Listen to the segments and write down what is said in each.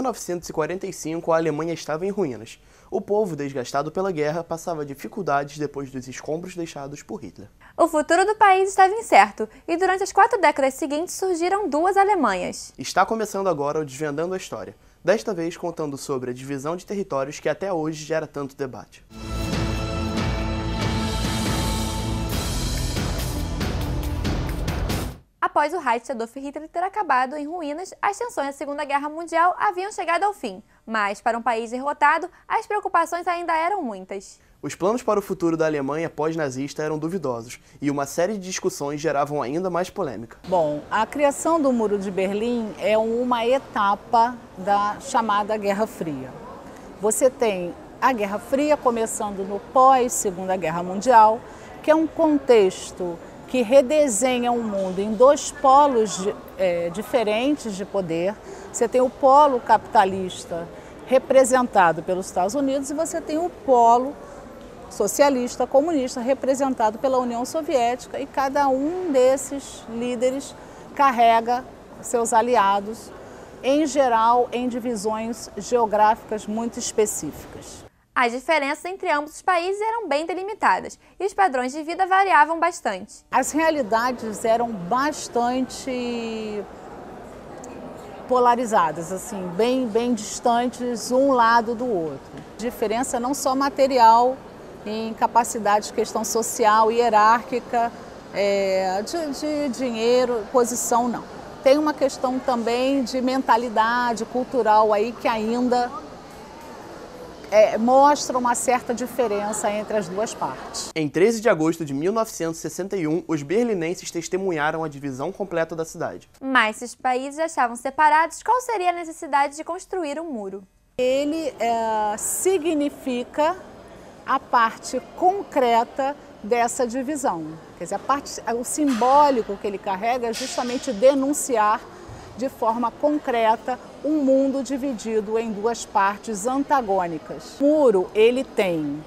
1945, a Alemanha estava em ruínas. O povo, desgastado pela guerra, passava dificuldades depois dos escombros deixados por Hitler. O futuro do país estava incerto e durante as 4 décadas seguintes surgiram 2 Alemanhas. Está começando agora o Desvendando a História, desta vez contando sobre a divisão de territórios que até hoje gera tanto debate. Após o Reich de Adolf Hitler ter acabado em ruínas, as tensões da Segunda Guerra Mundial haviam chegado ao fim, mas para um país derrotado, as preocupações ainda eram muitas. Os planos para o futuro da Alemanha pós-nazista eram duvidosos, e uma série de discussões geravam ainda mais polêmica. Bom, a criação do Muro de Berlim é uma etapa da chamada Guerra Fria. Você tem a Guerra Fria começando no pós-Segunda Guerra Mundial, que é um contexto que redesenha o mundo em 2 polos diferentes de poder. Você tem o polo capitalista representado pelos Estados Unidos e você tem o polo socialista, comunista, representado pela União Soviética, e cada um desses líderes carrega seus aliados, em geral, em divisões geográficas muito específicas. As diferenças entre ambos os países eram bem delimitadas e os padrões de vida variavam bastante. As realidades eram bastante polarizadas, assim, bem distantes um lado do outro. Diferença não só material, em capacidade de questão social, hierárquica, de dinheiro, posição, não. Tem uma questão também de mentalidade cultural aí que ainda mostra uma certa diferença entre as 2 partes. Em 13 de agosto de 1961, os berlinenses testemunharam a divisão completa da cidade. Mas se os países já estavam separados, qual seria a necessidade de construir um muro? Ele significa a parte concreta dessa divisão. Quer dizer, o simbólico que ele carrega é justamente denunciar de forma concreta um mundo dividido em 2 partes antagônicas. O muro, ele tem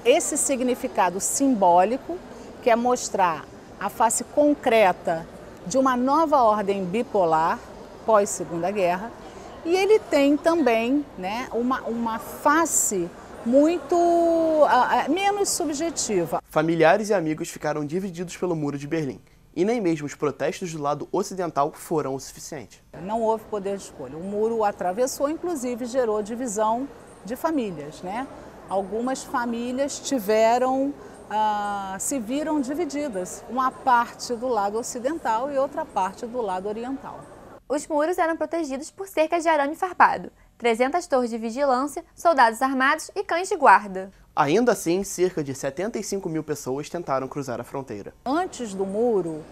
esse significado simbólico, que é mostrar a face concreta de uma nova ordem bipolar pós-Segunda Guerra, e ele tem também, né, uma face muito menos subjetiva. Familiares e amigos ficaram divididos pelo Muro de Berlim, e nem mesmo os protestos do lado ocidental foram o suficiente. Não houve poder de escolha. O muro o atravessou, inclusive gerou divisão de famílias, né? Algumas famílias se viram divididas, uma parte do lado ocidental e outra parte do lado oriental. Os muros eram protegidos por cercas de arame farpado, 300 torres de vigilância, soldados armados e cães de guarda. Ainda assim, cerca de 75 mil pessoas tentaram cruzar a fronteira. Antes do muro,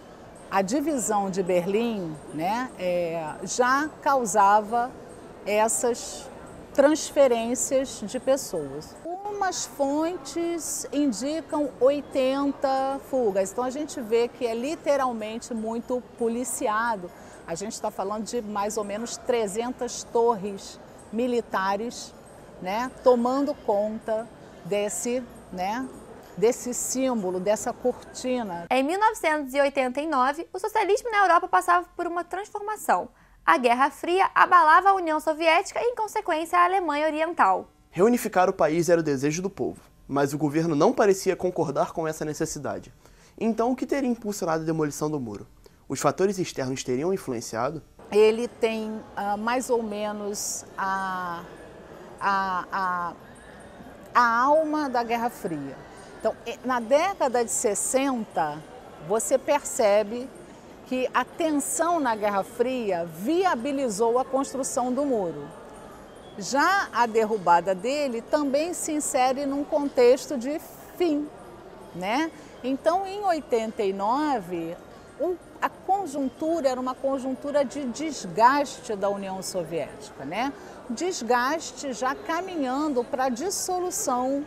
a divisão de Berlim, né, já causava essas transferências de pessoas. Umas fontes indicam 80 fugas, então a gente vê que é literalmente muito policiado. A gente está falando de mais ou menos 300 torres militares, né, tomando conta desse símbolo, dessa cortina. Em 1989, o socialismo na Europa passava por uma transformação. A Guerra Fria abalava a União Soviética e, em consequência, a Alemanha Oriental. Reunificar o país era o desejo do povo, mas o governo não parecia concordar com essa necessidade. Então, o que teria impulsionado a demolição do muro? Os fatores externos teriam influenciado? Ele tem mais ou menos a alma da Guerra Fria. Então, na década de 60, você percebe que a tensão na Guerra Fria viabilizou a construção do muro. Já a derrubada dele também se insere num contexto de fim, né? Então, em 89, a conjuntura era uma conjuntura de desgaste da União Soviética, né? Desgaste já caminhando para a dissolução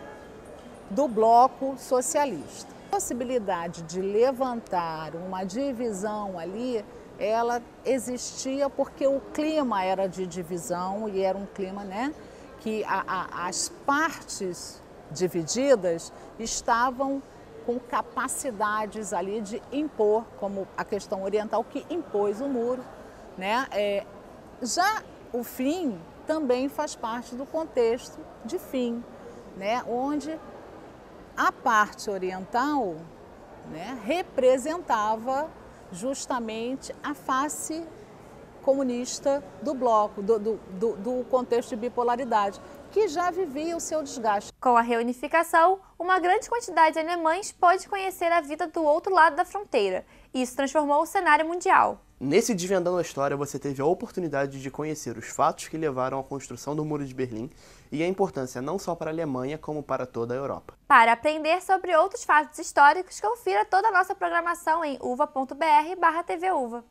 do bloco socialista. A possibilidade de levantar uma divisão ali, ela existia porque o clima era de divisão e era um clima, né, que as partes divididas estavam com capacidades ali de impor, como a questão oriental que impôs o muro, né? Já o fim também faz parte do contexto de fim, né? Onde a parte oriental, né, representava justamente a face comunista do bloco, do contexto de bipolaridade, que já vivia o seu desgaste. Com a reunificação, uma grande quantidade de alemães pôde conhecer a vida do outro lado da fronteira. Isso transformou o cenário mundial. Nesse Desvendando a História, você teve a oportunidade de conhecer os fatos que levaram à construção do Muro de Berlim e a importância não só para a Alemanha, como para toda a Europa. Para aprender sobre outros fatos históricos, confira toda a nossa programação em uva.br/tvUva.